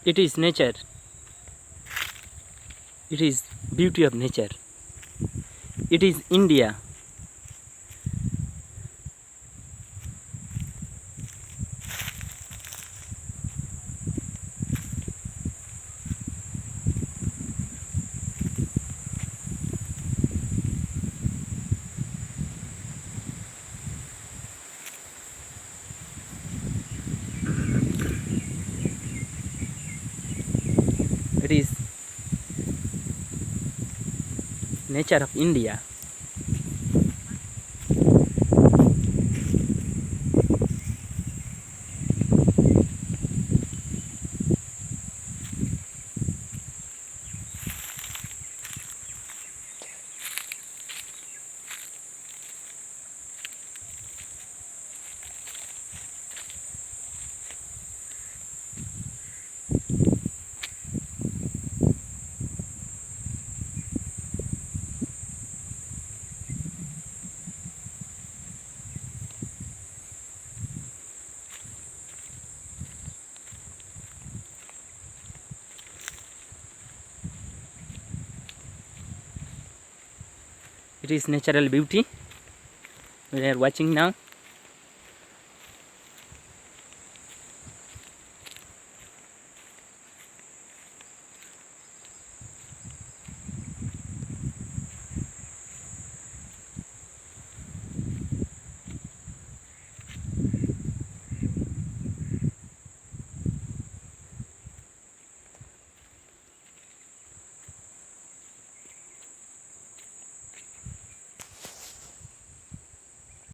It is nature. It is beauty of nature. It is India. It is nature of India. It is natural beauty we are watching now.